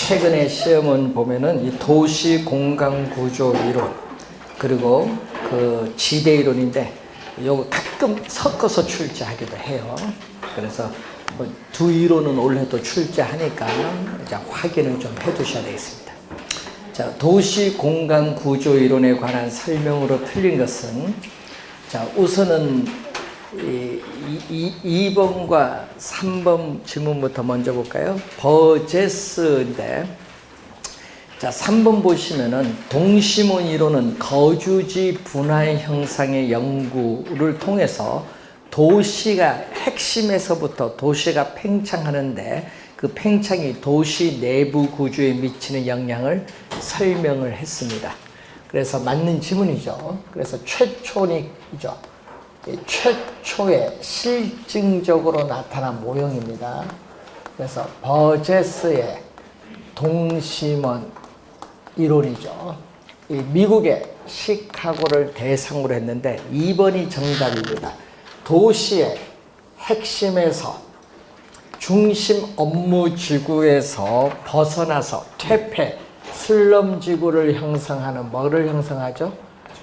최근에 시험은 보면은 이 도시 공간 구조 이론 그리고 그 지대 이론인데 요거 가끔 섞어서 출제하기도 해요. 그래서 뭐 두 이론은 올해도 출제하니까 이제 확인을 좀 해두셔야 되겠습니다. 자, 도시 공간 구조 이론에 관한 설명으로 틀린 것은 자, 우선은 2번과 3번 질문부터 먼저 볼까요? 버제스인데 자, 3번 보시면은 동심원 이론은 거주지 분화 형상의 연구를 통해서 도시가 핵심에서부터 도시가 팽창하는데 그 팽창이 도시 내부 구조에 미치는 영향을 설명을 했습니다. 그래서 맞는 지문이죠. 그래서 최초이죠. 최초의 실증적으로 나타난 모형입니다. 그래서 버제스의 동심원 이론이죠. 미국의 시카고를 대상으로 했는데 2번이 정답입니다. 도시의 핵심에서 중심 업무 지구에서 벗어나서 퇴폐, 슬럼 지구를 형성하는 뭐를 형성하죠?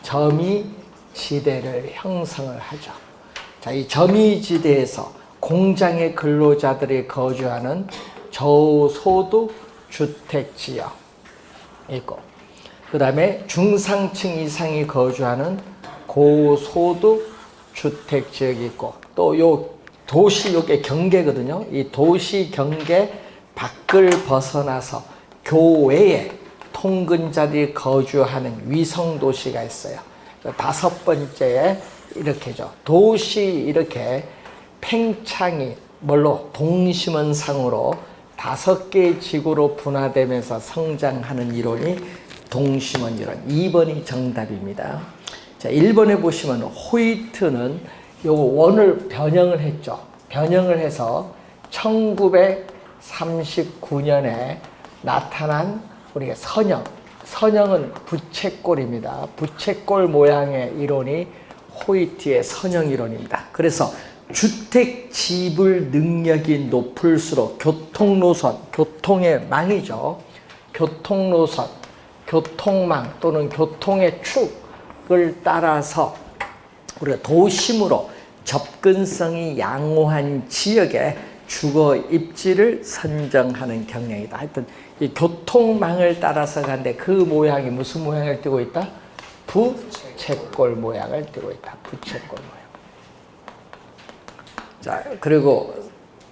점이지대를 형성을 하죠. 자, 이 점이지대에서 공장의 근로자들이 거주하는 저소득 주택지역 있고, 그 다음에 중상층 이상이 거주하는 고소득 주택지역이 있고, 또 요 도시 요게 경계거든요. 이 도시 경계 밖을 벗어나서 교외에 통근자들이 거주하는 위성도시가 있어요. 다섯 번째에 이렇게죠. 도시 이렇게 팽창이 뭘로? 동심원상으로 5개의 지구로 분화되면서 성장하는 이론이 동심원 이론. 2번이 정답입니다. 자, 1번에 보시면 호이트는 요거 원을 변형을 했죠. 변형을 해서 1939년에 나타난 우리가 선형은 부채꼴입니다. 부채꼴 모양의 이론이 호이트의 선형 이론입니다. 그래서 주택 지불 능력이 높을수록 교통노선, 교통의 망이죠. 교통노선, 교통망 또는 교통의 축을 따라서 우리가 도심으로 접근성이 양호한 지역에 주거 입지를 선정하는 경향이다. 하여튼 이 교통망을 따라서 가는데 그 모양이 무슨 모양을 띠고 있다? 부채꼴 모양을 띠고 있다. 부채꼴 모양. 자, 그리고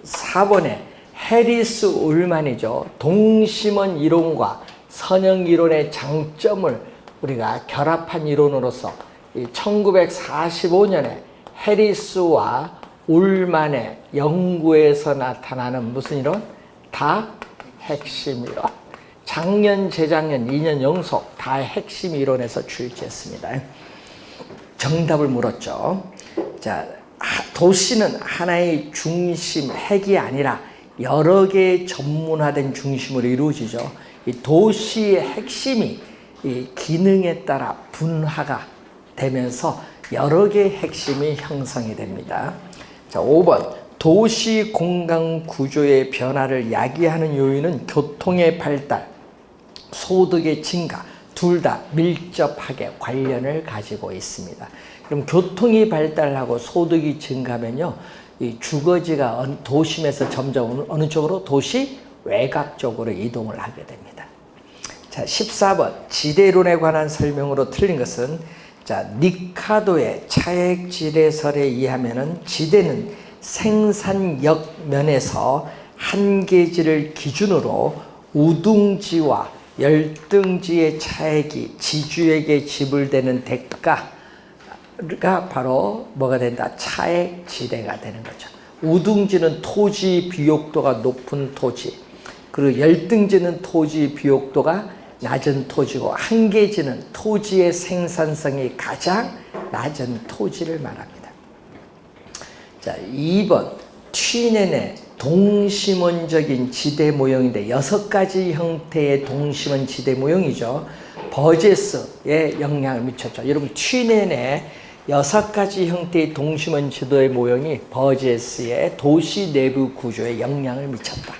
4번에 해리스 울만이죠. 동심원 이론과 선형 이론의 장점을 우리가 결합한 이론으로서 1945년에 해리스와 울만의 연구에서 나타나는 무슨 이론? 다 핵심 이론. 작년, 재작년 2년 연속 다 핵심 이론에서 출제했습니다. 정답을 물었죠. 자, 도시는 하나의 중심, 핵이 아니라 여러 개의 전문화된 중심으로 이루어지죠. 이 도시의 핵심이 이 기능에 따라 분화가 되면서 여러 개의 핵심이 형성이 됩니다. 자, 5번. 도시 공간 구조의 변화를 야기하는 요인은 교통의 발달, 소득의 증가, 둘 다 밀접하게 관련을 가지고 있습니다. 그럼 교통이 발달하고 소득이 증가하면요, 이 주거지가 도심에서 점점 어느 쪽으로? 도시 외곽 쪽으로 이동을 하게 됩니다. 자, 14번. 지대론에 관한 설명으로 틀린 것은 자, 니카도의 차액지대설에 의하면은 지대는 생산력 면에서 한계지를 기준으로 우등지와 열등지의 차액이 지주에게 지불되는 대가가 바로 뭐가 된다? 차액지대가 되는 거죠. 우등지는 토지 비옥도가 높은 토지, 그리고 열등지는 토지 비옥도가 낮은 토지고, 한계지는 토지의 생산성이 가장 낮은 토지를 말합니다. 자, 2번. 튀넨의 동심원적인 지대 모형인데 6가지 형태의 동심원 지대 모형이죠. 버제스에 영향을 미쳤죠. 여러분, 튀넨의 6가지 형태의 동심원 지대 모형이 버제스의 도시 내부 구조에 영향을 미쳤다.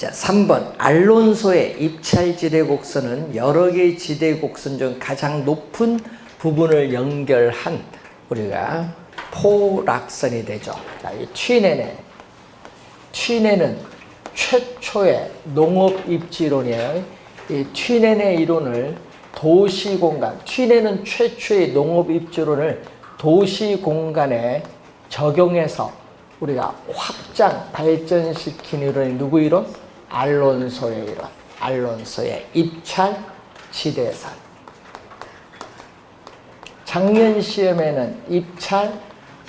자, 3번 알론소의 입찰 지대 곡선은 여러 개의 지대 곡선 중 가장 높은 부분을 연결한 우리가 포락선이 되죠. 자, 이 튀네는 최초의 농업 입지론이에요. 이 튀네의 이론을 도시 공간, 튀네는 최초의 농업 입지론을 도시 공간에 적용해서 우리가 확장, 발전시킨 이론이 누구 이론? 알론소의 이론. 알론소의 입찰 지대선. 작년 시험에는 입찰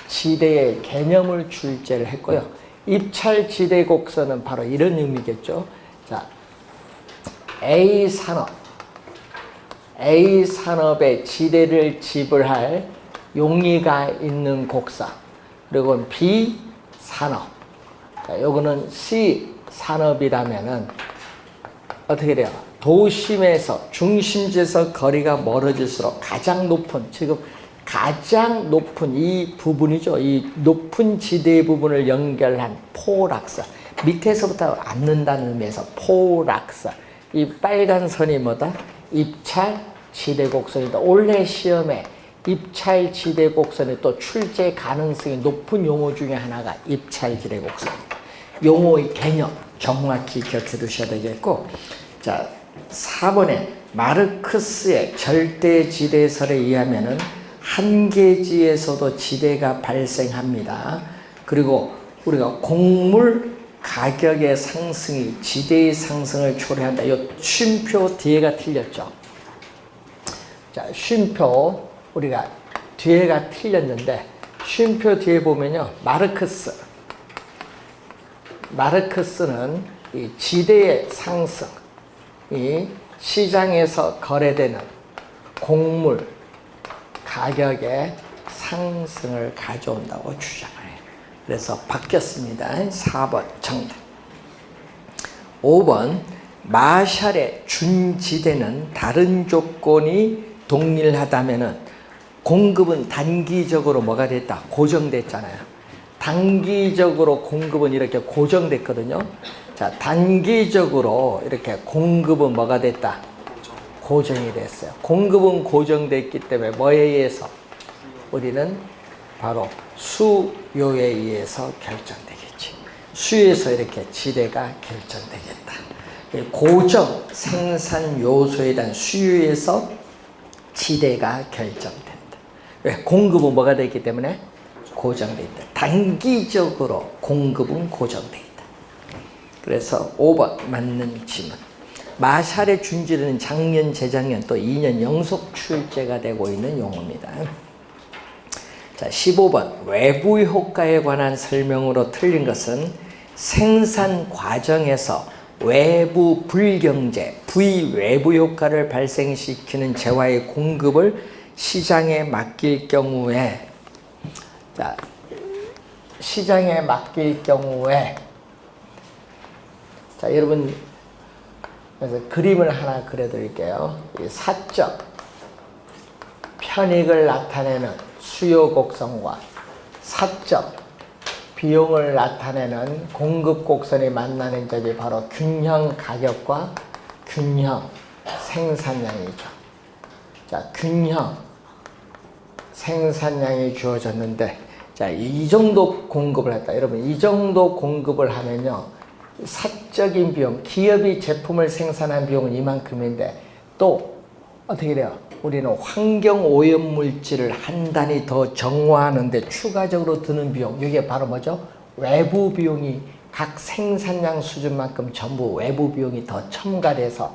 지대의 개념을 출제를 했고요. 입찰 지대 곡선은 바로 이런 의미겠죠. 자, A산업의 지대를 지불할 용의가 있는 곡선. 그리고 B산업. 자, 요거는 C산업이라면은 어떻게 돼요? 도심에서, 중심지에서 거리가 멀어질수록 가장 높은, 지금 가장 높은 이 부분이죠. 이 높은 지대 부분을 연결한 포락선. 밑에서부터 앉는다는 의미에서 포락선. 이 빨간 선이 뭐다? 입찰 지대 곡선이다. 올해 시험에 입찰 지대 곡선이 또 출제 가능성이 높은 용어 중에 하나가 입찰 지대 곡선. 용어의 개념 정확히 기억해 두셔야 되겠고, 자, 4번에 마르크스의 절대 지대설에 의하면은 한계지에서도 지대가 발생합니다. 그리고 우리가 곡물 가격의 상승이 지대의 상승을 초래한다. 이 쉼표 뒤에가 틀렸죠. 자, 쉼표 우리가 뒤에가 틀렸는데, 쉼표 뒤에 보면요, 마르크스는 이 지대의 상승, 이 시장에서 거래되는 곡물 가격의 상승을 가져온다고 주장을 해요. 그래서 바뀌었습니다. 4번 정답. 5번 마샬의 준지대는 다른 조건이 동일하다면은 공급은 단기적으로 뭐가 됐다? 고정됐잖아요. 단기적으로 공급은 이렇게 고정됐거든요. 자, 단기적으로 이렇게 공급은 뭐가 됐다? 고정이 됐어요. 공급은 고정됐기 때문에 뭐에 의해서? 우리는 바로 수요에 의해서 결정되겠지. 수요에서 이렇게 지대가 결정되겠다. 고정 생산 요소에 대한 수요에서 지대가 결정된다. 왜? 공급은 뭐가 됐기 때문에? 고정돼 있다. 단기적으로 공급은 고정돼 있다. 그래서 5번 맞는 질문. 마샬의 준지대는 작년, 재작년 또 2년 연속 출제가 되고 있는 용어입니다. 자, 15번 외부 효과에 관한 설명으로 틀린 것은 생산 과정에서 외부 불경제, 부외부 효과를 발생시키는 재화의 공급을 시장에 맡길 경우에, 자, 시장에 맡길 경우에, 자, 여러분, 그래서 그림을 하나 그려드릴게요. 이 사적 편익을 나타내는 수요 곡선과 사적 비용을 나타내는 공급 곡선이 만나는 점이 바로 균형 가격과 균형 생산량이죠. 자, 균형 생산량이 주어졌는데, 자, 이 정도 공급을 했다. 여러분, 이 정도 공급을 하면요, 사적인 비용, 기업이 제품을 생산한 비용은 이만큼인데, 또 어떻게 돼요? 우리는 환경 오염 물질을 한 단위 더 정화하는데 추가적으로 드는 비용, 이게 바로 뭐죠? 외부 비용이 각 생산량 수준만큼 전부 외부 비용이 더 첨가돼서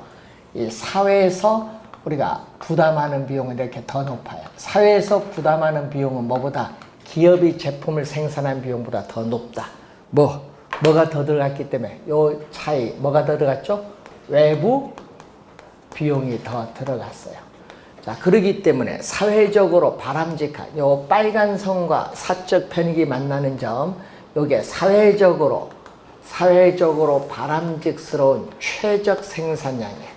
이 사회에서 우리가 부담하는 비용은 이렇게 더 높아요. 사회에서 부담하는 비용은 뭐보다? 기업이 제품을 생산한 비용보다 더 높다. 뭐가 더 들어갔기 때문에 요 차이, 뭐가 더 들어갔죠? 외부 비용이 더 들어갔어요. 자, 그러기 때문에 사회적으로 바람직한 요 빨간 선과 사적 편익이 만나는 점, 요게 사회적으로 바람직스러운 최적 생산량이에요.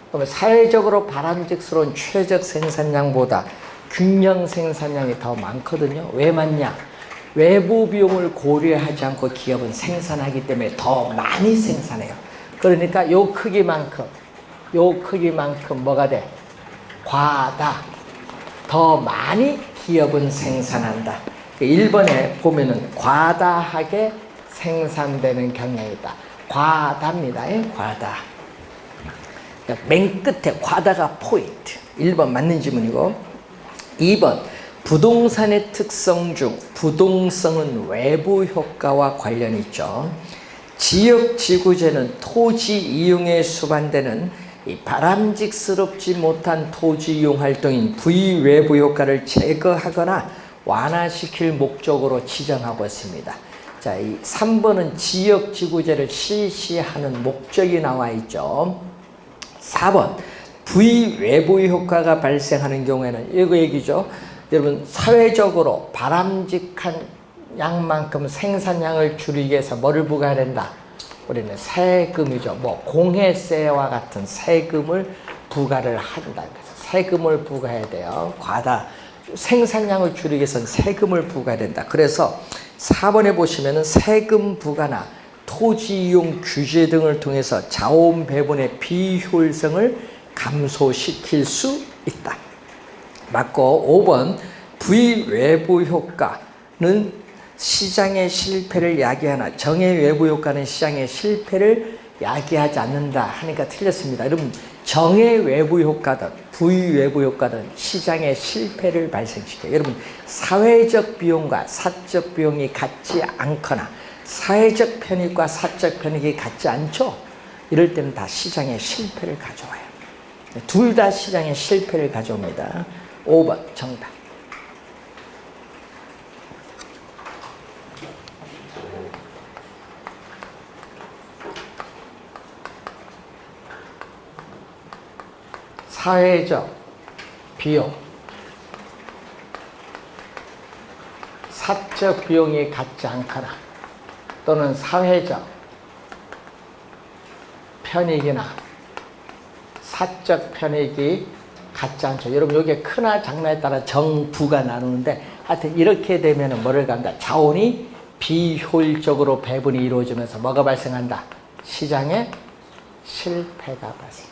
그러면 사회적으로 바람직스러운 최적 생산량보다 균형 생산량이 더 많거든요. 왜 많냐? 외부 비용을 고려하지 않고 기업은 생산하기 때문에 더 많이 생산해요. 그러니까 요 크기만큼 뭐가 돼? 과다. 더 많이 기업은 생산한다. 1번에 보면은 과다하게 생산되는 경향이 있다. 과다입니다. 과다. 맨 끝에 과다가 포인트. 1번 맞는 지문이고, 2번 부동산의 특성 중 부동성은 외부 효과와 관련이 있죠. 지역지구제는 토지 이용에 수반되는 이 바람직스럽지 못한 토지 이용 활동인 부의외부 효과를 제거하거나 완화시킬 목적으로 지정하고 있습니다. 자, 이 3번은 지역지구제를 실시하는 목적이 나와 있죠. 4번 부의외부 효과가 발생하는 경우에는 이거 얘기죠. 여러분, 사회적으로 바람직한 양만큼 생산량을 줄이기 위해서 뭐를 부과해야 된다? 우리는 세금이죠. 뭐 공해세와 같은 세금을 부과를 한다. 그래서 세금을 부과해야 돼요. 과다 생산량을 줄이기 위해서는 세금을 부과해야 된다. 그래서 4번에 보시면은 세금 부과나 토지 이용 규제 등을 통해서 자원 배분의 비효율성을 감소시킬 수 있다. 맞고, 5번 부의외부 효과는 시장의 실패를 야기하나 정의 외부 효과는 시장의 실패를 야기하지 않는다 하니까 틀렸습니다. 여러분, 정의 외부 효과든 부의 외부 효과든 시장의 실패를 발생시켜요. 여러분, 사회적 비용과 사적 비용이 같지 않거나 사회적 편익과 사적 편익이 같지 않죠. 이럴 때는 다 시장의 실패를 가져와요. 둘 다 시장의 실패를 가져옵니다. 5번 정답. 사회적 비용, 사적 비용이 같지 않거나 또는 사회적 편익이나 사적 편익이 같지 않죠. 여러분, 여기에 크나 작나에 따라 정부가 나누는데 하여튼 이렇게 되면 뭐를 간다? 자원이 비효율적으로 배분이 이루어지면서 뭐가 발생한다? 시장에 실패가 발생.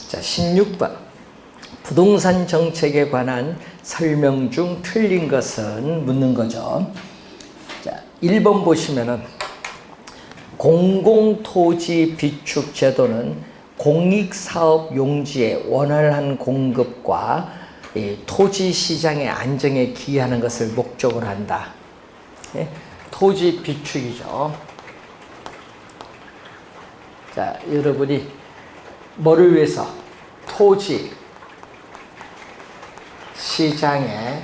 자, 16번 부동산 정책에 관한 설명 중 틀린 것은 묻는 거죠. 자, 1번 보시면은 공공토지 비축 제도는 공익사업 용지의 원활한 공급과 토지 시장의 안정에 기여하는 것을 목적으로 한다. 예? 토지 비축이죠. 자, 여러분이 뭐를 위해서? 토지 시장의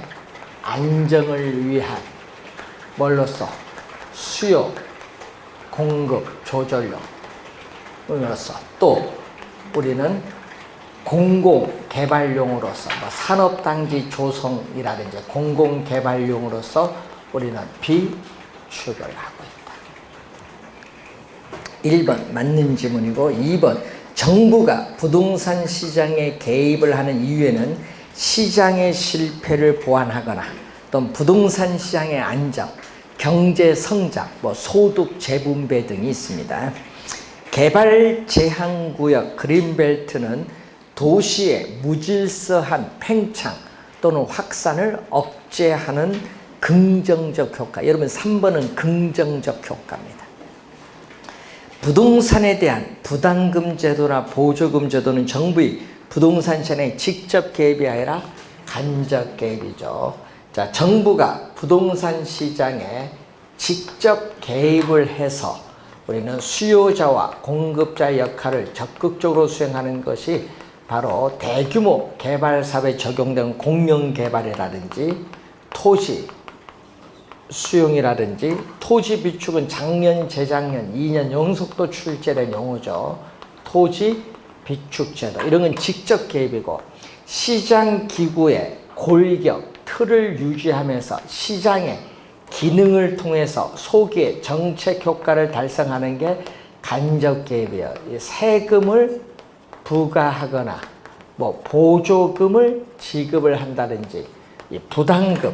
안정을 위한 뭘로써? 수요, 공급, 조절용으로서, 또 우리는 공공개발용으로서 뭐 산업단지 조성이라든지 공공개발용으로서 우리는 비축을 하고 있다. 1번 맞는 지문이고, 2번 정부가 부동산 시장에 개입을 하는 이유에는 시장의 실패를 보완하거나 또는 부동산 시장의 안정, 경제 성장, 뭐 소득 재분배 등이 있습니다. 개발 제한구역 그린벨트는 도시의 무질서한 팽창 또는 확산을 억제하는 긍정적 효과. 여러분, 3번은 긍정적 효과입니다. 부동산에 대한 부담금 제도나 보조금 제도는 정부의 부동산 시장에 직접 개입이 아니라 간접 개입이죠. 자, 정부가 부동산 시장에 직접 개입을 해서 우리는 수요자와 공급자 역할을 적극적으로 수행하는 것이 바로 대규모 개발 사업에 적용된 공영개발이라든지 토지 수용이라든지 토지 비축은 작년, 재작년, 2년 연속도 출제된 용어죠. 토지 비축 제도. 이런 건 직접 개입이고, 시장 기구의 골격, 틀을 유지하면서 시장의 기능을 통해서 소기의 정책 효과를 달성하는 게 간접 개입이에요. 세금을 부과하거나 뭐 보조금을 지급을 한다든지 부담금,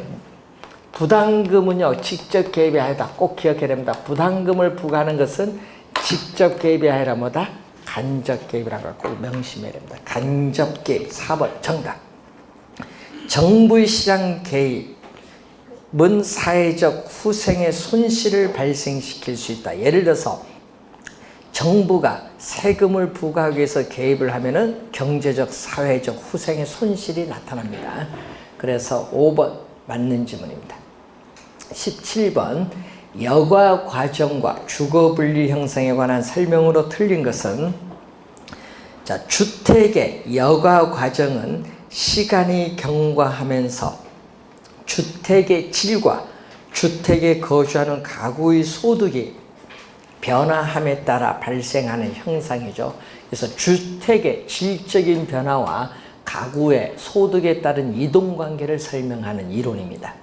부담금은요, 직접 개입이 아니다. 꼭 기억해야 됩니다. 부담금을 부과하는 것은 직접 개입이 아니라 뭐다? 간접 개입이라고 꼭 명심해야 됩니다. 간접 개입. 4번 정답. 정부의 시장 개입은 사회적 후생의 손실을 발생시킬 수 있다. 예를 들어서 정부가 세금을 부과하기 위해서 개입을 하면은 경제적, 사회적 후생의 손실이 나타납니다. 그래서 5번 맞는 지문입니다. 17번 여과 과정과 주거 분리 형성에 관한 설명으로 틀린 것은, 자, 주택의 여과 과정은 시간이 경과하면서 주택의 질과 주택에 거주하는 가구의 소득이 변화함에 따라 발생하는 현상이죠. 그래서 주택의 질적인 변화와 가구의 소득에 따른 이동관계를 설명하는 이론입니다.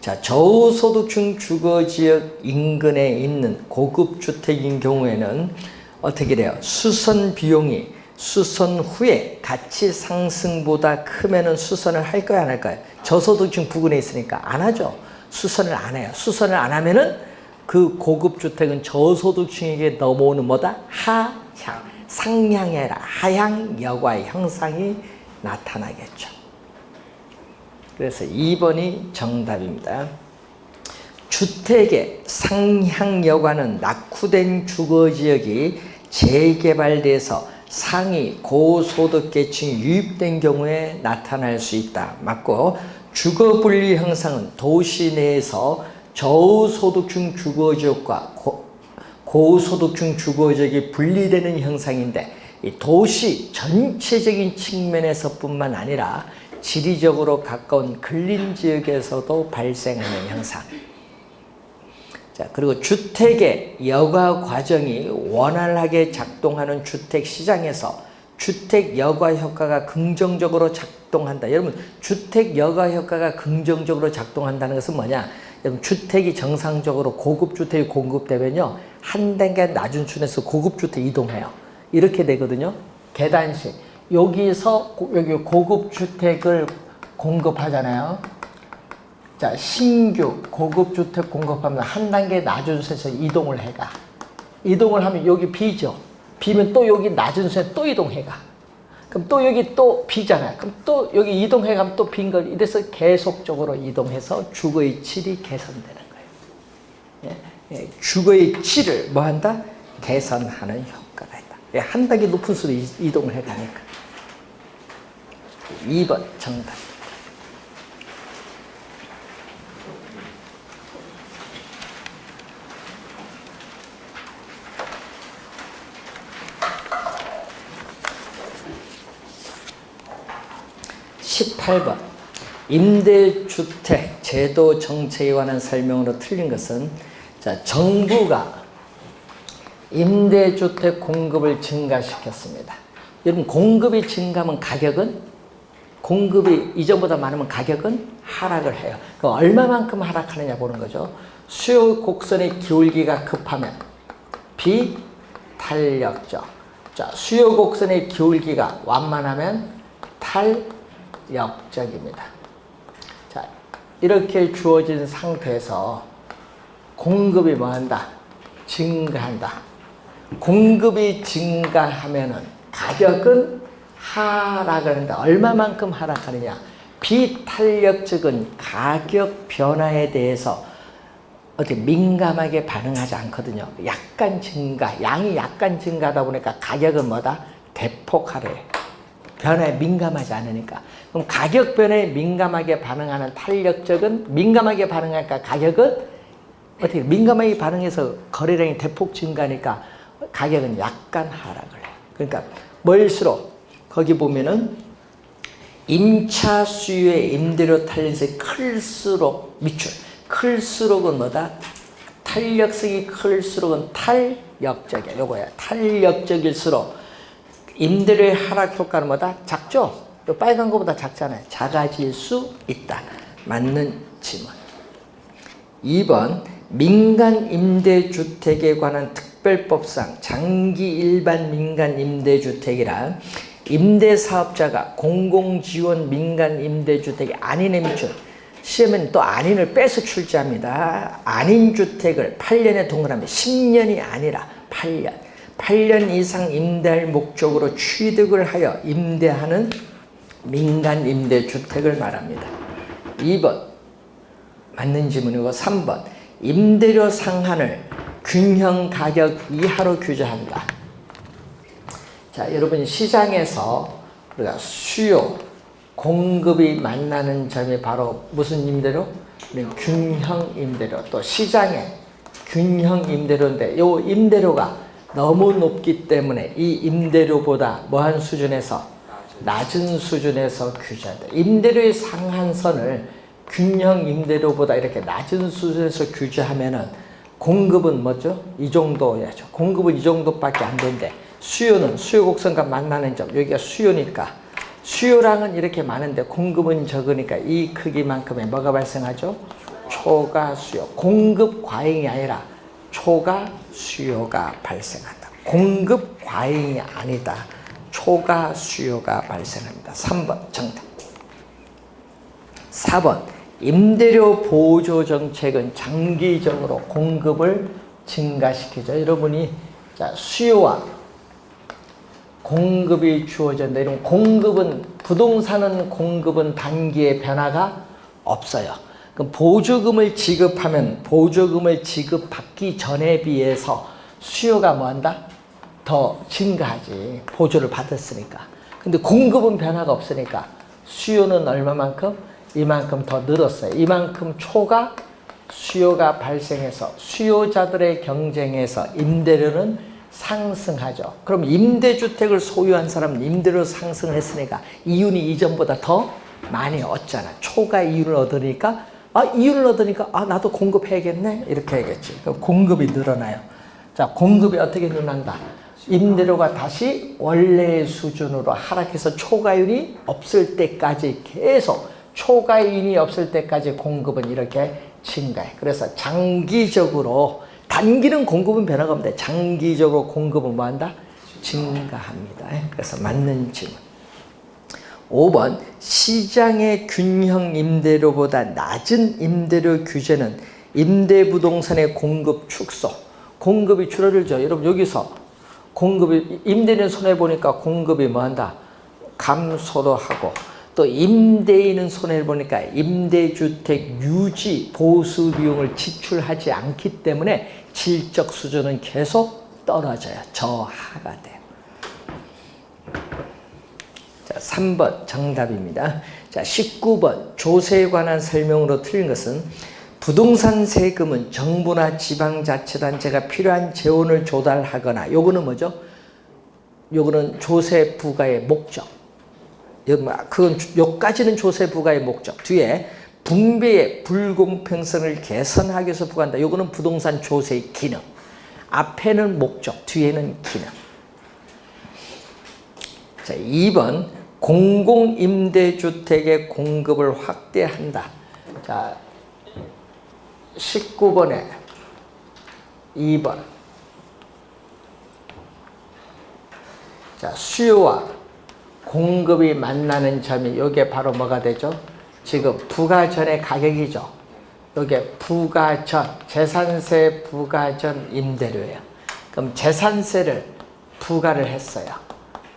자, 저소득층 주거지역 인근에 있는 고급 주택인 경우에는 어떻게 돼요? 수선 비용이 수선 후에 가치 상승보다 크면은 수선을 할 거야, 안 할 거야? 저소득층 부근에 있으니까 안 하죠. 수선을 안 해요. 수선을 안 하면은 그 고급 주택은 저소득층에게 넘어오는 뭐다? 하향, 상향해라. 하향 여과의 형상이 나타나겠죠. 그래서 2번이 정답입니다. 주택의 상향 여과는 낙후된 주거지역이 재개발돼서 상위 고소득계층이 유입된 경우에 나타날 수 있다. 맞고, 주거분리 형상은 도시 내에서 저소득층 주거지역과 고소득층 주거지역이 분리되는 형상인데, 이 도시 전체적인 측면에서 뿐만 아니라 지리적으로 가까운 근린지역에서도 발생하는 형상. 자, 그리고 주택의 여가 과정이 원활하게 작동하는 주택시장에서 주택 여가 효과가 긍정적으로 작동한다. 여러분, 주택 여가 효과가 긍정적으로 작동한다는 것은 뭐냐? 여러분, 주택이 정상적으로 고급 주택이 공급되면요, 한 단계 낮은 층에서 고급 주택 이동해요. 이렇게 되거든요. 계단식. 여기서 여기 고급 주택을 공급하잖아요. 자, 신규 고급 주택 공급하면 한 단계 낮은 수에서 이동을 해가. 이동을 하면 여기 비죠. 비면 또 여기 낮은 수에 또 이동해가. 그럼 또 여기 또 비잖아요. 그럼 또 여기 이동해가면 또 빈 걸, 이래서 계속적으로 이동해서 주거의 질이 개선되는 거예요. 예, 주거의 질을 뭐 한다? 개선하는 효과가 있다. 예, 한 단계 높은 수로 이동을 해가니까. 2번 정답. 18번 임대주택 제도 정책에 관한 설명으로 틀린 것은, 자, 정부가 임대주택 공급을 증가시켰습니다. 여러분, 공급이 증가하면 가격은, 공급이 이전보다 많으면 가격은 하락을 해요. 그럼 얼마만큼 하락하느냐 보는 거죠. 수요 곡선의 기울기가 급하면 비탄력적. 자, 수요 곡선의 기울기가 완만하면 탄력적입니다. 자, 이렇게 주어진 상태에서 공급이 뭐한다? 증가한다. 공급이 증가하면은 가격은 하락을 한다. 얼마만큼 하락하느냐? 비탄력적은 가격 변화에 대해서 어떻게 민감하게 반응하지 않거든요. 약간 증가, 양이 약간 증가하다 보니까 가격은 뭐다? 대폭 하락해. 변화에 민감하지 않으니까. 그럼 가격 변화에 민감하게 반응하는 탄력적은 민감하게 반응하니까 가격은 어떻게 민감하게 반응해서 거래량이 대폭 증가하니까 가격은 약간 하락을 해요. 그러니까 뭘수록 거기 보면은 임차 수요의 임대료 탄력성이 클수록 미출. 클수록은 뭐다? 탄력성이 클수록은 탄력적이야. 요거야. 탄력적일수록 임대료의 하락 효과는 뭐다? 작죠? 요 빨간 거보다 작잖아요. 작아질 수 있다. 맞는 질문. 2번 민간 임대주택에 관한 특별법상 장기 일반 민간 임대주택이란 임대사업자가 공공지원 민간 임대주택이 아닌 에 미쳐 시험에는 또 안인을 빼서 출제합니다. 안인 주택을 8년에 동그라미 10년이 아니라 8년. 8년 이상 임대할 목적으로 취득을 하여 임대하는 민간 임대주택을 말합니다. 2번 맞는 지문이고 3번 임대료 상한을 균형 가격 이하로 규제한다. 자, 여러분 시장에서 우리가 수요, 공급이 만나는 점이 바로 무슨 임대료? 균형 임대료. 또 시장의 균형 임대료인데 이 임대료가 너무 높기 때문에 이 임대료보다 뭐한 수준에서 낮은 수준에서 규제한다. 임대료의 상한선을 균형 임대료보다 이렇게 낮은 수준에서 규제하면은 공급은 뭐죠? 이 정도야죠. 공급은 이 정도밖에 안 되는데 수요는 수요 곡선과 만나는 점, 여기가 수요니까 수요량은 이렇게 많은데 공급은 적으니까 이 크기만큼의 뭐가 발생하죠? 초과 수요. 공급 과잉이 아니라 초과 수요가 발생한다. 공급 과잉이 아니다. 초과 수요가 발생합니다. 3번 정답. 4번 임대료 보조 정책은 장기적으로 공급을 증가시키죠. 여러분이 자, 수요와 공급이 주어진다. 이런 공급은 부동산은 공급은 단기의 변화가 없어요. 그럼 보조금을 지급하면 보조금을 지급받기 전에 비해서 수요가 뭐한다? 더 증가하지. 보조를 받았으니까. 근데 공급은 변화가 없으니까 수요는 얼마만큼? 이만큼 더 늘었어요. 이만큼 초과 수요가 발생해서 수요자들의 경쟁에서 임대료는 상승하죠. 그럼 임대주택을 소유한 사람은 임대료 상승을 했으니까 이윤이 이전보다 더 많이 얻잖아. 초과 이윤을 얻으니까 이윤을 얻으니까 나도 공급해야겠네 이렇게 하겠지. 그럼 공급이 늘어나요. 자, 공급이 어떻게 늘어난다? 임대료가 다시 원래의 수준으로 하락해서 초과이윤이 없을 때까지 계속 초과이윤이 없을 때까지 공급은 이렇게 증가해. 그래서 장기적으로 단기는 공급은 변화가 없는데 장기적으로 공급은 뭐한다? 증가합니다. 그래서 맞는 질문. 5번 시장의 균형 임대료보다 낮은 임대료 규제는 임대부동산의 공급 축소. 공급이 줄어들죠. 여러분 여기서 공급이 임대인은 손해보니까 공급이 뭐한다? 감소도 하고 또 임대인은 손해보니까 임대주택 유지 보수 비용을 지출하지 않기 때문에 질적 수준은 계속 떨어져요. 저하가 돼요. 자, 3번 정답입니다. 자, 19번 조세에 관한 설명으로 틀린 것은 부동산 세금은 정부나 지방자치단체가 필요한 재원을 조달하거나 요거는 뭐죠? 요거는 조세 부과의 목적. 그건 요까지는 조세 부과의 목적. 뒤에 분배의 불공평성을 개선하기 위해서 부과한다. 요거는 부동산 조세의 기능. 앞에는 목적, 뒤에는 기능. 자, 2번 공공임대주택의 공급을 확대한다. 자, 19번에 2번. 자, 수요와 공급이 만나는 점이 요게 바로 뭐가 되죠? 지금 부과 전의 가격이죠. 요게 부과 전, 재산세 부과 전 임대료예요. 그럼 재산세를 부과를 했어요.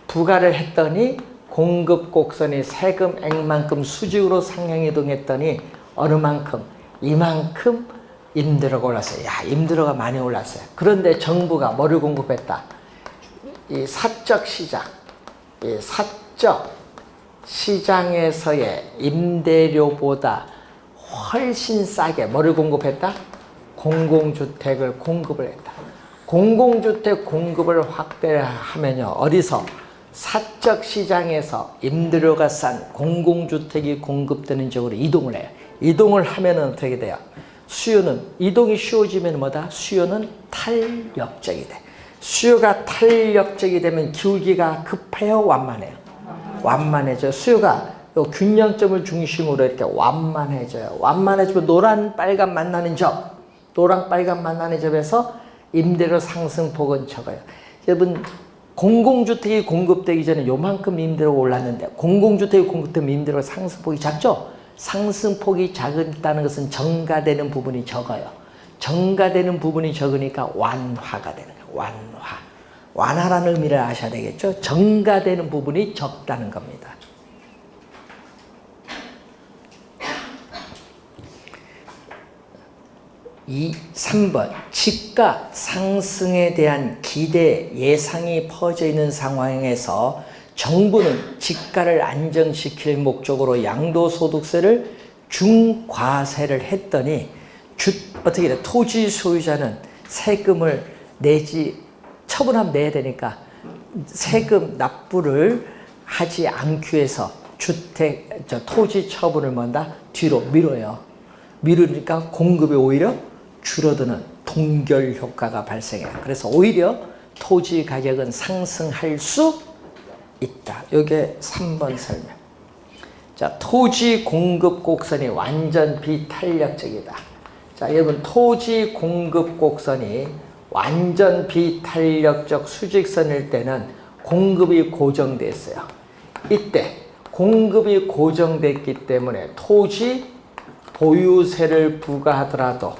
부과를 했더니 공급 곡선이 세금액만큼 수직으로 상향이동했더니 어느 만큼? 이만큼 임대료가 올랐어요. 야, 임대료가 많이 올랐어요. 그런데 정부가 뭐를 공급했다? 이 사적 시장, 이 사적 시장에서의 임대료보다 훨씬 싸게 뭐를 공급했다? 공공주택을 공급을 했다. 공공주택 공급을 확대하면요. 어디서? 사적 시장에서 임대료가 싼 공공주택이 공급되는 쪽으로 이동을 해요. 이동을 하면은 어떻게 돼요? 수요는, 이동이 쉬워지면 뭐다? 수요는 탄력적이 돼. 수요가 탄력적이 되면 기울기가 급해요? 완만해요? 완만해져요. 수요가 요 균형점을 중심으로 이렇게 완만해져요. 완만해지면 노란, 빨간 만나는 점, 노랑, 빨간 만나는 점에서 임대료 상승폭은 적어요. 여러분, 공공주택이 공급되기 전에 요만큼 임대료가 올랐는데 공공주택이 공급되면 임대료 상승폭이 작죠? 상승폭이 작다는 것은 정가되는 부분이 적어요. 정가되는 부분이 적으니까 완화가 되는 거예요. 완화. 완화라는 의미를 아셔야 되겠죠. 정가되는 부분이 적다는 겁니다. 이 3번 집가 상승에 대한 기대 예상이 퍼져 있는 상황에서 정부는 집가를 안정시킬 목적으로 양도소득세를 중과세를 했더니 어떻게 돼? 토지 소유자는 세금을 내지 처분하면 내야 되니까 세금 납부를 하지 않기 위해서 토지 처분을 뭔다? 뒤로 미뤄요. 미루니까 공급이 오히려 줄어드는 동결 효과가 발생해요. 그래서 오히려 토지 가격은 상승할 수 있다. 이게 3번 설명. 자, 토지 공급 곡선이 완전 비탄력적이다. 자, 여러분 토지 공급 곡선이 완전 비탄력적 수직선일 때는 공급이 고정됐어요. 이때 공급이 고정됐기 때문에 토지 보유세를 부과하더라도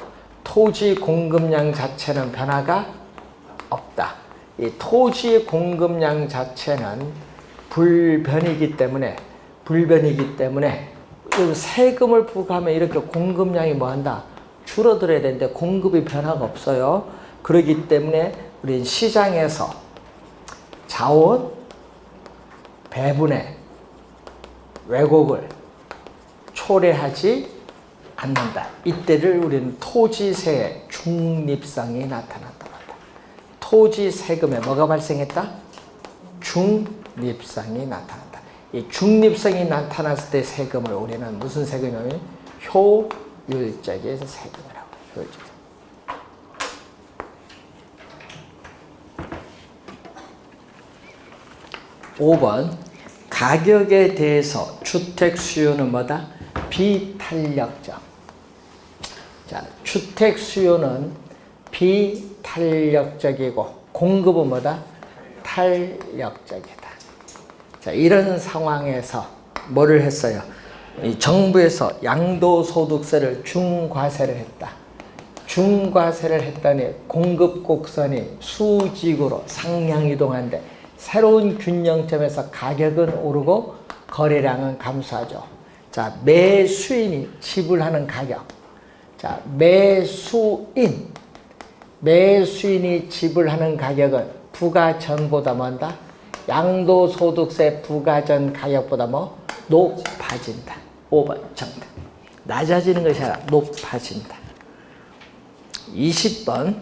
토지 공급량 자체는 변화가 없다. 이 토지 공급량 자체는 불변이기 때문에 세금을 부과하면 이렇게 공급량이 뭐한다? 줄어들어야 되는데 공급이 변화가 없어요. 그렇기 때문에 우리는 시장에서 자원 배분의 왜곡을 초래하지 않는다. 이때를 우리는 토지세의 중립성이 나타났다. 토지 세금에 뭐가 발생했다? 중립성이 나타난다. 이 중립성이 나타났을 때 세금을 우리는 무슨 세금이냐면 효율적인 세금이라고. 효율적. 5번 가격에 대해서 주택 수요는 뭐다? 비탄력적. 자, 주택 수요는 비탄력적이고 공급은 뭐다? 탄력적이다. 자, 이런 상황에서 뭐를 했어요? 이 정부에서 양도소득세를 중과세를 했다. 중과세를 했더니 공급 곡선이 수직으로 상향 이동하는데 새로운 균형점에서 가격은 오르고 거래량은 감소하죠. 자, 매수인이 지불하는 가격. 자, 매수인이 지불하는 가격은 부과전보다 뭔다? 양도소득세 부과전 가격보다 높아진다. 5번 정답. 낮아지는 것이 아니라 높아진다. 20번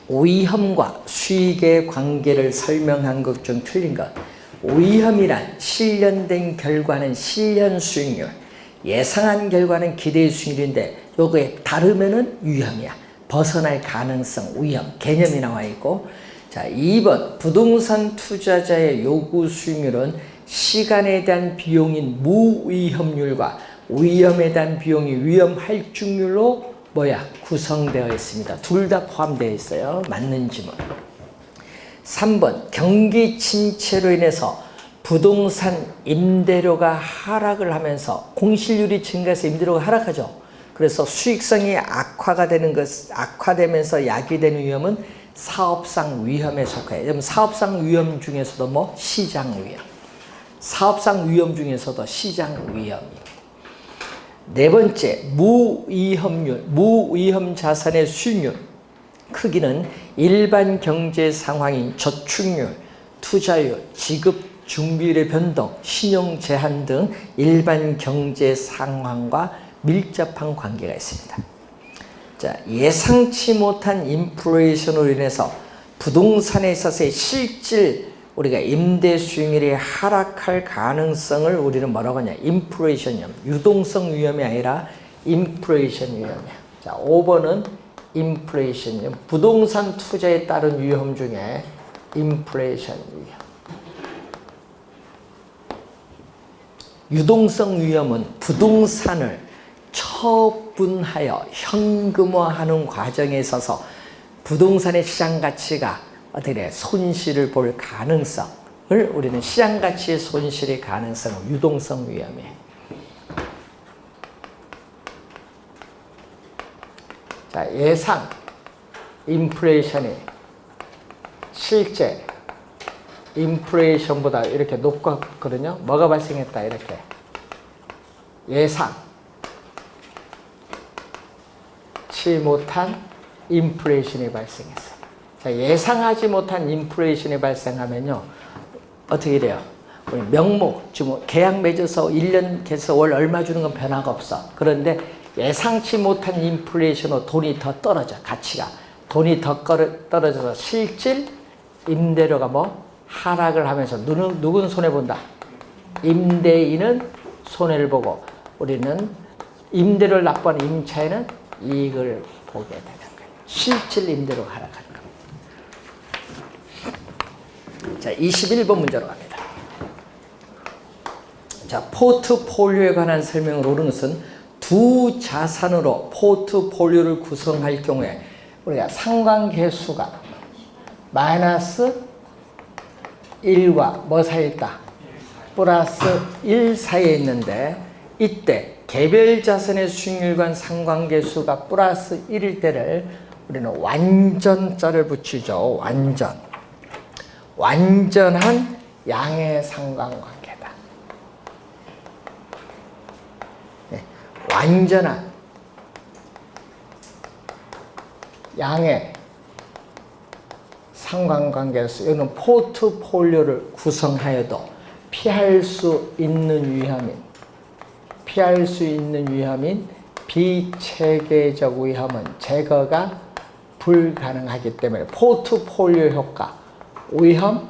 위험과 수익의 관계를 설명한 것 중 틀린 것. 위험이란 실현된 결과는 실현 수익률, 예상한 결과는 기대 수익률인데 요거에 다르면은 위험이야. 벗어날 가능성, 위험, 개념이 나와 있고. 자, 2번 부동산 투자자의 요구 수익률은 시간에 대한 비용인 무위험률과 위험에 대한 비용이 위험 할증률로 구성되어 있습니다. 둘 다 포함되어 있어요. 맞는 지문. 3번 경기 침체로 인해서 부동산 임대료가 하락을 하면서 공실률이 증가해서 임대료가 하락하죠. 그래서 수익성이 악화되면서 야기되는 위험은 사업상 위험에 속해요. 그럼 사업상 위험 중에서도 시장 위험. 사업상 위험 중에서도 시장 위험이. 네 번째, 무위험률, 무위험 자산의 수익률. 크기는 일반 경제 상황인 저축률, 투자율, 지급 준비율의 변동, 신용 제한 등 일반 경제 상황과 밀접한 관계가 있습니다. 자, 예상치 못한 인플레이션으로 인해서 부동산에 있어서의 실질 우리가 임대 수익률이 하락할 가능성을 우리는 뭐라고 하냐? 인플레이션 위험, 유동성 위험이 아니라 인플레이션 위험이야. 자, 5번은 인플레이션 위험, 부동산 투자에 따른 위험 중에 인플레이션 위험. 유동성 위험은 부동산을 처분하여 현금화하는 과정에 있어서 부동산의 시장 가치가 손실을 볼 가능성을 우리는 시장 가치의 손실의 가능성을 유동성 위험에. 자, 예상 인플레이션이 실제 인플레이션보다 이렇게 높거든요. 뭐가 발생했다 이렇게 예상치 못한 인플레이션이 발생했어요. 자, 예상하지 못한 인플레이션이 발생하면요 어떻게 돼요? 우리 명목 지금 계약 맺어서 1년 계속 월 얼마 주는 건 변화가 없어. 그런데 예상치 못한 인플레이션으로 돈이 더 떨어져. 가치가 돈이 더 떨어져서 실질 임대료가 뭐 하락을 하면서 누군 손해본다? 임대인은 손해를 보고 우리는 임대료를 납부하는 임차인은 이익을 보게 되는 거예요. 실질 임대료가 하락하는 겁니다. 자, 21번 문제로 갑니다. 자, 포트폴리오에 관한 설명을 옳은 것은 두 자산으로 포트폴리오를 구성할 경우에 우리가 상관계수가 마이너스 1과 뭐 사이에 있다? 플러스 1 사이에 있는데 이때 개별 자산의 수익률과 상관계수가 플러스 1일 때를 우리는 완전자를 붙이죠. 완전한 양의 상관관계다. 네. 완전한 양의 상관관계에서 이거는 포트폴리오를 구성하여도 피할 수 있는 위험인 비체계적 위험은 제거가 불가능하기 때문에 포트폴리오 효과, 위험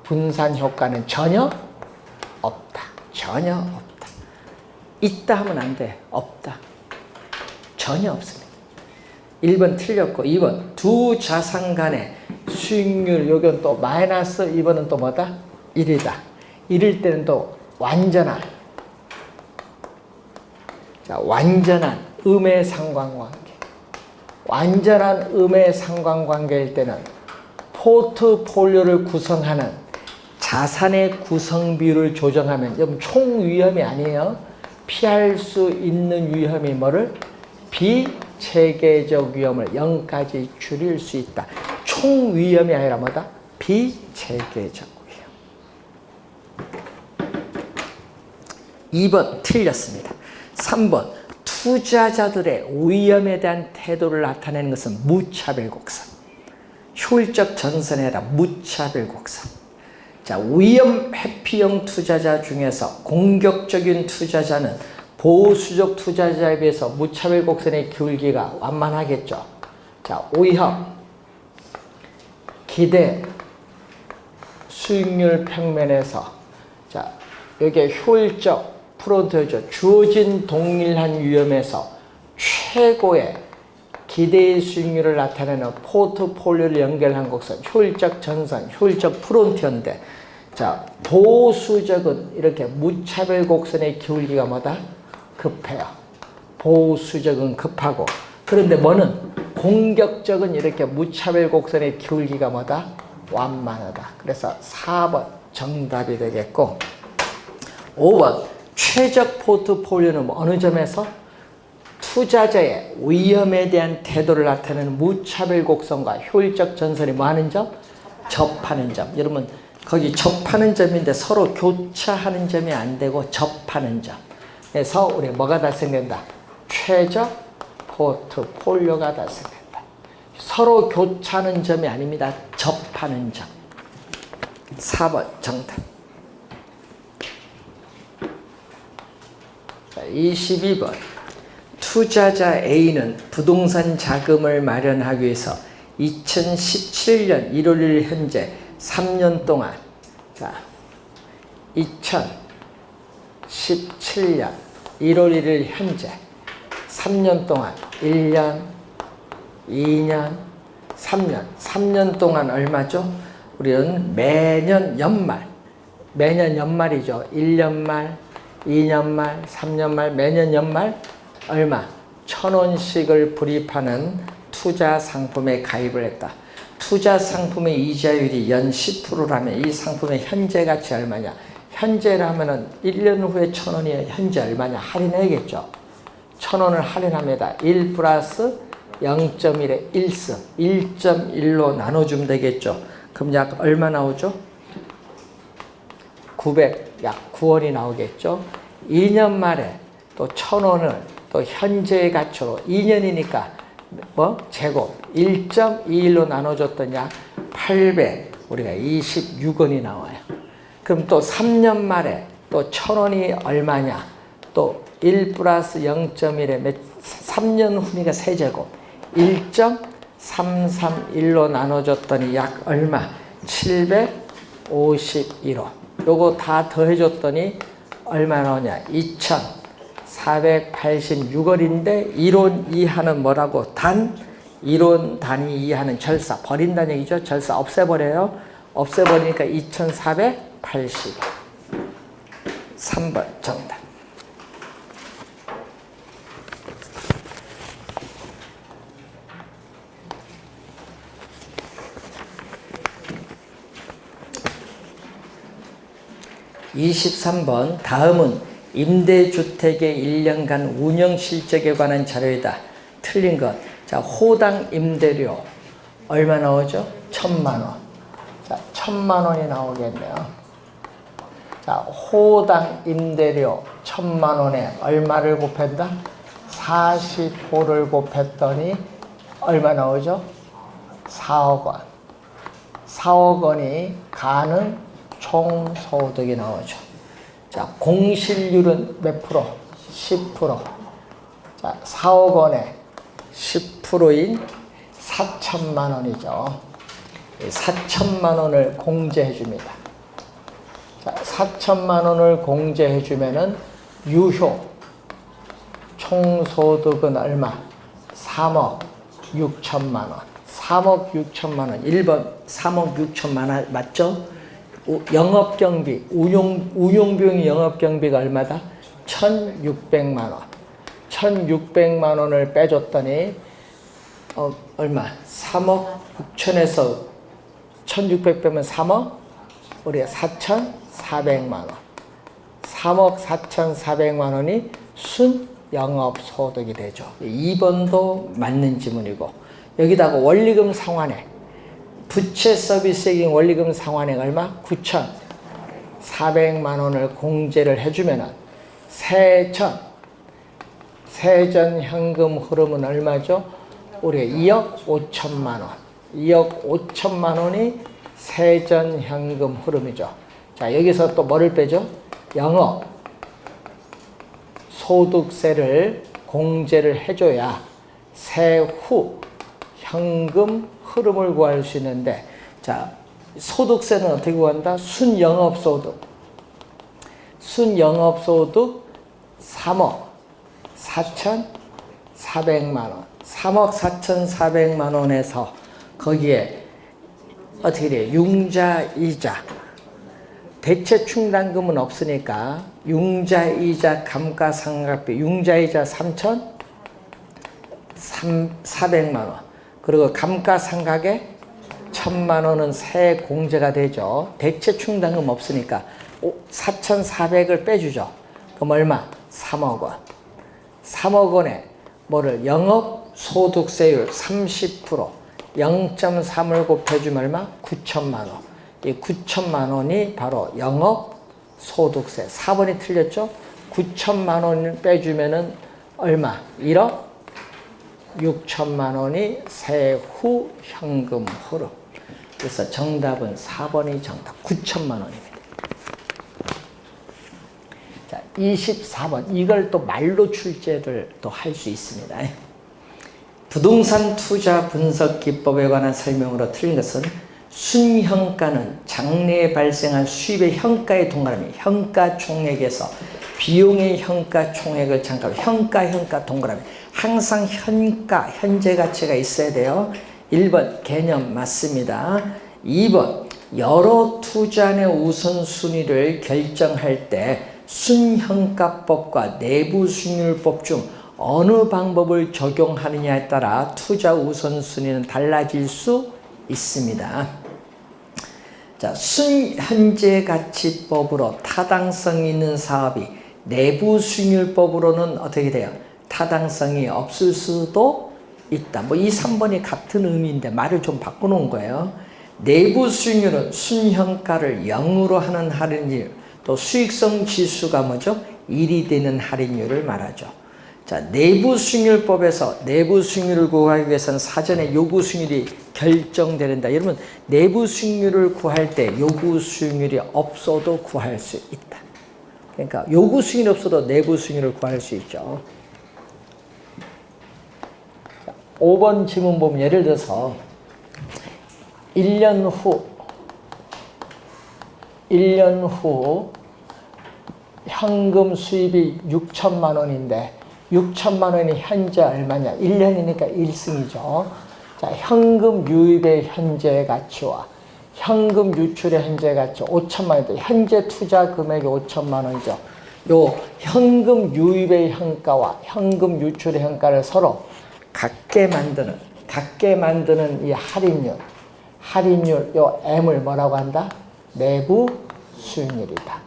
분산 효과는 전혀 없다. 있다 하면 안 돼. 없다. 전혀 없습니다. 1번 틀렸고 2번 두 자산 간의 수익률 요건 또 마이너스 2번은 또 뭐다? 1이다. 1일 때는 또 완전한 음의 상관관계. 완전한 음의 상관관계일 때는 포트폴리오를 구성하는 자산의 구성 비율을 조정하면 여러분 총 위험이 아니에요. 피할 수 있는 위험이 뭐를? 비체계적 위험을 0까지 줄일 수 있다. 총 위험이 아니라 뭐다? 비체계적 위험. 2번 틀렸습니다. 3번 투자자들의 위험에 대한 태도를 나타내는 것은 무차별 곡선. 효율적 전선이 아니라 무차별 곡선. 자, 위험 회피형 투자자 중에서 공격적인 투자자는 보수적 투자자에 비해서 무차별 곡선의 기울기가 완만하겠죠. 자, 위험, 기대, 수익률 평면에서 자, 여기에 효율적 프론트죠. 주어진 동일한 위험에서 최고의 기대의 수익률을 나타내는 포트폴리오를 연결한 곡선, 효율적 전선, 효율적 프론트인데, 자, 보수적은 이렇게 무차별 곡선의 기울기가 뭐다? 급해요. 보수적은 급하고, 그런데 뭐는? 공격적은 이렇게 무차별 곡선의 기울기가 뭐다? 완만하다. 그래서 4번 정답이 되겠고, 5번 최적 포트폴리오는 어느 점에서? 투자자의 위험에 대한 태도를 나타내는 무차별 곡선과 효율적 전선이 뭐 하는 점? 접하는 점. 여러분 거기 접하는 점인데 서로 교차하는 점이 안 되고 접하는 점. 그래서 우리 뭐가 달성된다? 최적 포트폴리오가 달성된다. 서로 교차하는 점이 아닙니다. 접하는 점. 4번 정답. 자, 22번. 투자자 A는 부동산 자금을 마련하기 위해서 2017년 1월 1일 현재 3년 동안, 자, 2017년 1월 1일 현재 3년 동안 1년, 2년, 3년 동안 얼마죠? 우리는 매년 연말이죠. 1년 말, 2년 말, 3년 말, 매년 연말 얼마? 1,000원씩을 불입하는 투자 상품에 가입을 했다. 투자 상품의 이자율이 연 10%라면 이 상품의 현재 가치 얼마냐? 현재라면은 1년 후에 1,000원이 현재 얼마냐? 할인해야겠죠. 1,000원을 할인합니다. 1 플러스 0.1에 1승 1.1로 나눠주면 되겠죠. 그럼 약 얼마 나오죠? 900, 약 9원이 나오겠죠. 2년 말에 또 1,000원을 또 현재의 가치로 2년이니까 제곱 1.21로 나눠줬던 약 800, 우리가 26원이 나와요. 그럼 또 3년 말에 또 1,000원이 얼마냐? 또 1 플러스 0.1에 3년 후니까 세제곱 1.331로 나눠줬더니 약 얼마? 751원. 요거 다 더해줬더니 얼마 나오냐? 2,486원인데 이론 이하는 뭐라고? 이론 단위 이하는 절사. 버린다는 얘기죠. 절사 없애버려요. 없애버리니까 2,480원. 3번 정답. (23번) 다음은 임대주택의 1년간 운영실적에 관한 자료이다. 틀린 것. 자, 호당 임대료 얼마 나오죠? 1,000만 원. 자, 1,000만 원이 나오겠네요. 자, 호당 임대료 1,000만 원에 얼마를 곱한다? 45를 곱했더니 얼마 나오죠? 4억 원. 4억 원이 가능 총소득이 나오죠. 자, 공실률은 몇 프로? 10%. 자, 4억 원에 10%인 4,000만 원이죠. 4,000만 원을 공제해 줍니다. 자, 4,000만 원을 공제해 주면은 유효 총소득은 얼마? 3억 6천만 원. 3억 6천만 원. 1번 3억 6천만 원 맞죠? 영업경비, 운용비용이 영업경비가 얼마다? 1,600만 원. 1,600만 원을 빼줬더니 얼마? 3억 6천에서 1,600 빼면 3억? 우리가 4,400만 원. 3억 4,400만 원이 순영업소득이 되죠. 2번도 맞는 지문이고 여기다가 원리금 상환액 부채 서비스액인 원리금 상환액 얼마? 9,400만 원을 공제를 해주면은 세전 현금 흐름은 얼마죠? 우리가 2억 5천만 원. 2억 5천만 원이 세전 현금 흐름이죠. 자, 여기서 또 뭐를 빼죠? 영업 소득세를 공제를 해줘야 세후 현금 흐름을 구할 수 있는데, 자, 소득세는 어떻게 구한다? 순영업소득. 순영업소득 3억 4,400만 원. 3억 4,400만 원에서 거기에 어떻게 돼요? 융자이자. 대체 충당금은 없으니까 융자이자 감가상각비. 융자이자 3,400만 원. 그리고 감가상각에 1,000만 원은 세 공제가 되죠. 대체 충당금 없으니까 4,400을 빼주죠. 그럼 얼마? 3억 원. 3억 원에 뭐를? 영업소득세율 30%, 0.3을 곱해주면 얼마? 9천만 원. 이 9천만 원이 바로 영업소득세. 4번이 틀렸죠? 9천만 원을 빼주면은 얼마? 1억 6천만 원이 세후 현금 흐름. 그래서 정답은 4번이 정답. 9천만 원입니다. 자, 24번. 이걸 또 말로 출제를 또 할 수 있습니다. 부동산 투자 분석 기법에 관한 설명으로 틀린 것은 순현가는 장래에 발생한 수입의 현가에 동그라미, 현가 총액에서 비용의 현가 총액을 잠깐, 현가 동그라미. 항상 현가, 현재 가치가 있어야 돼요. 1번 개념 맞습니다. 2번 여러 투자의 우선순위를 결정할 때 순현가법과 내부순율법 중 어느 방법을 적용하느냐에 따라 투자 우선순위는 달라질 수 있습니다. 자, 순현재가치법으로 타당성 있는 사업이 내부순율법으로는 어떻게 돼요? 타당성이 없을 수도 있다. 뭐 이 3번이 같은 의미인데 말을 좀 바꿔놓은 거예요. 내부 수익률은 순현가를 0으로 하는 할인율, 또 수익성 지수가 뭐죠? 1이 되는 할인율을 말하죠. 자, 내부 수익률법에서 내부 수익률을 구하기 위해서는 사전에 요구 수익률이 결정된다. 여러분, 내부 수익률을 구할 때 요구 수익률이 없어도 구할 수 있다. 그러니까 요구 수익률이 없어도 내부 수익률을 구할 수 있죠. 자, 5번 지문 보면 예를 들어서 1년 후 현금 수입이 6천만 원인데 6천만 원이 현재 얼마냐? 1년이니까 1승이죠. 자, 현금 유입의 현재 가치와 현금 유출의 현재 가치 5천만 원인데 현재 투자 금액이 5천만 원이죠. 요 현금 유입의 현가와 현금 유출의 현가를 서로 같게 만드는 이 할인율 요 M을 뭐라고 한다? 내부 수익률이다.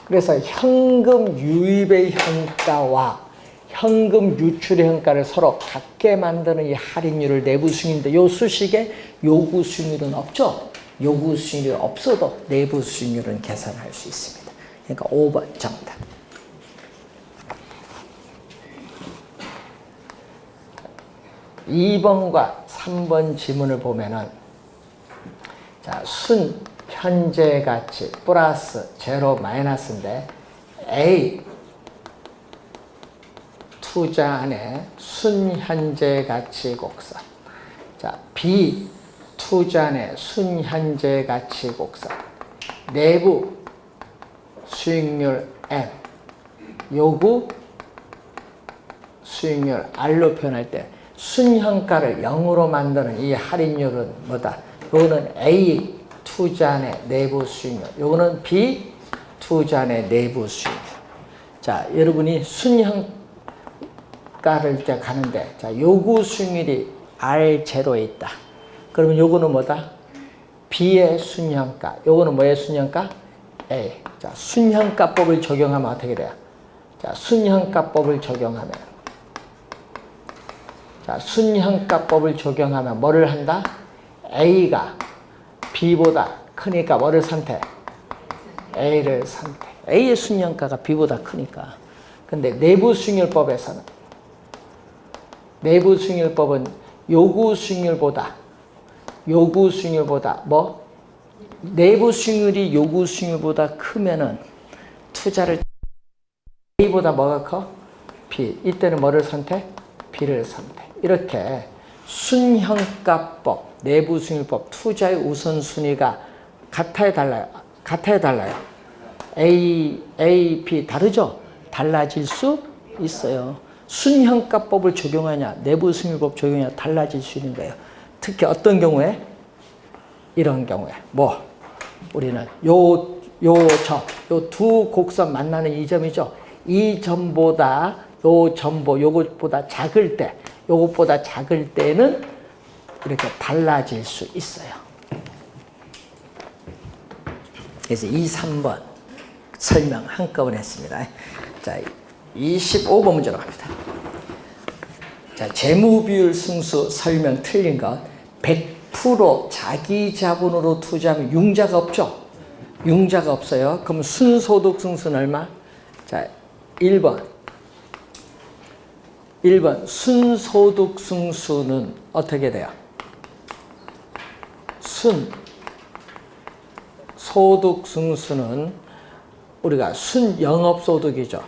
그래서 현금 유입의 현가와 현금 유출의 현가를 서로 같게 만드는 이 할인율을 내부 수익률인데 요 수식에 요구 수익률은 없죠. 요구 수익률이 없어도 내부 수익률은 계산할 수 있습니다. 그러니까 5번 정답. (2번과) (3번) 지문을 보면은 자, 순 현재 가치 플러스 제로 마이너스인데 A 투자안의 순현재 가치 곡선. 자, B 투자안의 순현재 가치 곡선. 내부 수익률 M, 요구 수익률 R로 표현할 때 순현가를 0으로 만드는 이 할인율은 뭐다? 요거는 A 투자안의 내부 수익률, 요거는 B 투자안의 내부 수익률. 자, 여러분이 순현가를 이제 가는데, 자, 요구 수익률이 R0에 있다. 그러면 요거는 뭐다? B의 순현가. 요거는 뭐의 순현가? A. 자, 순현가법을 적용하면 어떻게 돼요? 자, 순현가법을 적용하면. 자, 순현가법을 적용하면 뭐를 한다? A가 B보다 크니까 뭐를 선택? A를 선택. A의 순현가가 B보다 크니까. 근데 내부 수익률법에서는 요구 수익률보다 뭐? 내부 수익률이 요구 수익률보다 크면은 투자를 A보다 뭐가 커? B. 이때는 뭐를 선택? B를 선택. 이렇게 순현가법, 내부 수익률법, 투자의 우선순위가 같아요, 달라요? 같아요, 달라요? A, B 다르죠? 달라질 수 있어요. 순현가법을 적용하냐, 내부 수익률법 적용하냐 달라질 수 있는 거예요. 특히 어떤 경우에? 이런 경우에. 뭐? 우리는 요 두 곡선 만나는 이 점이죠. 이 점보다 요것보다 작을 때는 이렇게 달라질 수 있어요. 그래서 2, 3번 설명 한꺼번에 했습니다. 자, 25번 문제로 갑니다. 자, 재무비율 승수 설명 틀린 것. 100% 자기 자본으로 투자하면 융자가 없죠? 융자가 없어요. 그럼 순소득 승수는 얼마? 자, 1번 순소득 승수는 어떻게 돼요? 순소득 승수는 우리가 순영업소득이죠.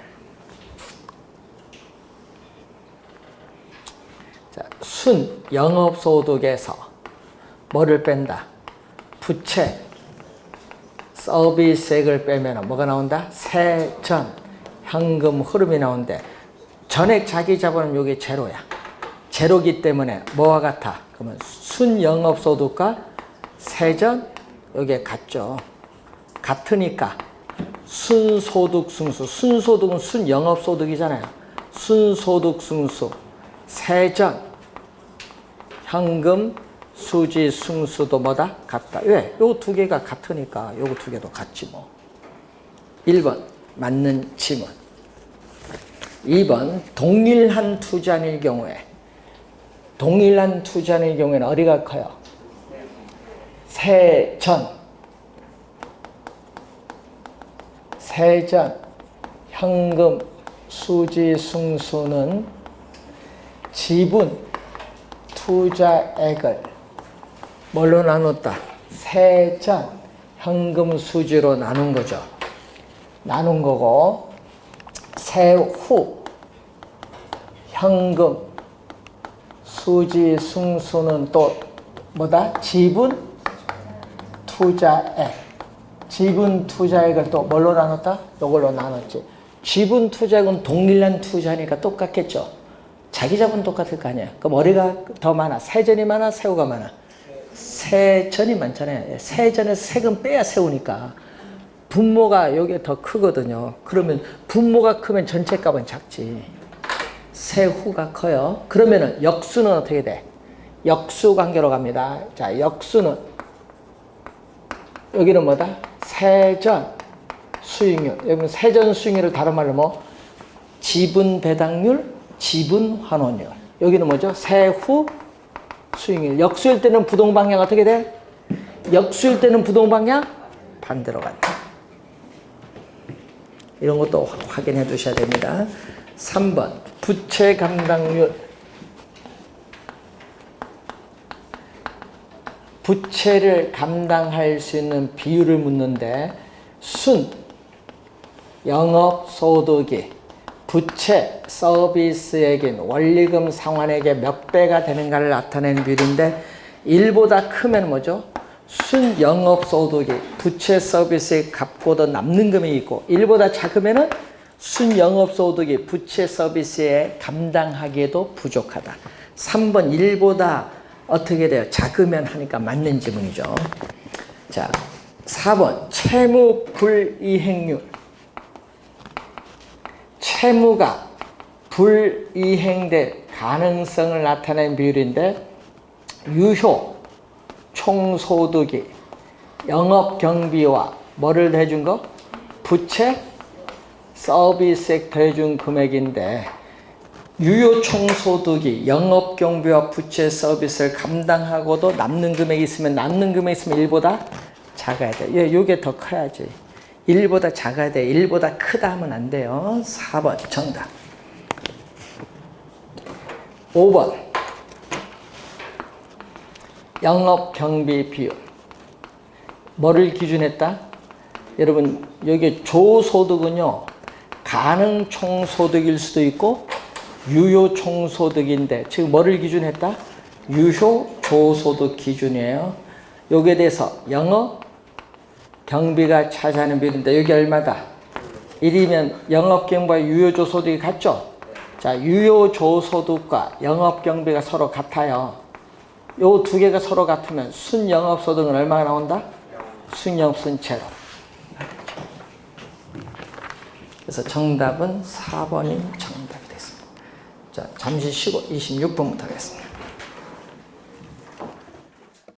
자, 순영업소득에서 뭐를 뺀다? 부채, 서비스액을 빼면 뭐가 나온다? 세전, 현금 흐름이 나오는데 전액 자기 자본은 여기 제로야. 제로기 때문에 뭐와 같아? 그러면 순영업소득과 세전 여기에 같죠. 같으니까 순소득 승수. 순소득은 순영업소득이잖아요. 순소득 승수, 세전, 현금, 수지, 승수도 뭐다? 같다. 왜? 요 두 개가 같으니까 요거 두 개도 같지 뭐. 1번 맞는 지문. 2번 동일한 투자일 경우에 동일한 투자일 경우에는 어디가 커요? 세전 현금 수지 승수는 지분 투자액을 뭘로 나눴다? 세전 현금 수지로 나눈 거죠. 나눈 거고 세후 현금 수지 승수는 또 뭐다? 지분 투자액. 지분 투자액을 또 뭘로 나눴다? 이걸로 나눴지. 지분 투자액은 동일한 투자니까 똑같겠죠. 자기 자본 똑같을 거 아니야. 그럼 어디가 더 많아? 세전이 많아? 세후가 많아? 세전이 많잖아요. 세전에서 세금 빼야 세우니까. 분모가 여기에 더 크거든요. 그러면 분모가 크면 전체 값은 작지. 세후가 커요. 그러면은 역수는 어떻게 돼? 역수 관계로 갑니다. 자, 역수는 여기는 뭐다? 세전 수익률. 여기는 세전 수익률을 다른 말로 뭐? 지분 배당률, 지분 환원율. 여기는 뭐죠? 세후 수익률. 역수일 때는 부동 방향 어떻게 돼? 역수일 때는 부동 방향 반대로 간다. 이런 것도 확인해 두셔야 됩니다. 3번 부채 감당률. 부채를 감당할 수 있는 비율을 묻는데 순 영업소득이 부채 서비스액인 원리금 상환액의 몇 배가 되는가를 나타내는 비율인데 1보다 크면 뭐죠? 순 영업소득이 부채 서비스액 갚고도 남는 금액이 있고 1보다 작으면은 순 영업소득이 부채 서비스에 감당하기에도 부족하다. 3번 1보다 어떻게 돼요? 작으면 하니까 맞는 지문이죠. 자, 4번 채무 불이행률. 채무가 불이행될 가능성을 나타낸 비율인데 유효 총소득이 영업경비와 뭐를 해준 거? 부채 서비스액 더해준 금액인데 유효 총소득이 영업경비와 부채 서비스를 감당하고도 남는 금액이 있으면 남는 금액이 있으면 1보다 작아야 돼. 이게 더 커야지. 1보다 작아야 돼. 1보다 크다 하면 안 돼요. 4번 정답. 5번 영업경비 비율. 뭐를 기준했다? 여러분 여기 조소득은요. 가능 총소득일 수도 있고 유효 총소득인데 지금 뭐를 기준했다? 유효 조소득 기준이에요. 여기에 대해서 영업 경비가 차지하는 비율인데 여기 얼마다? 1이면 영업경비와 유효조소득이 같죠? 자, 유효조소득과 영업경비가 서로 같아요. 요 두 개가 서로 같으면 순영업소득은 얼마가 나온다? 순영순 제로. 그래서 정답은 4번이 정답이 됐습니다. 자, 잠시 쉬고 26번부터 하겠습니다.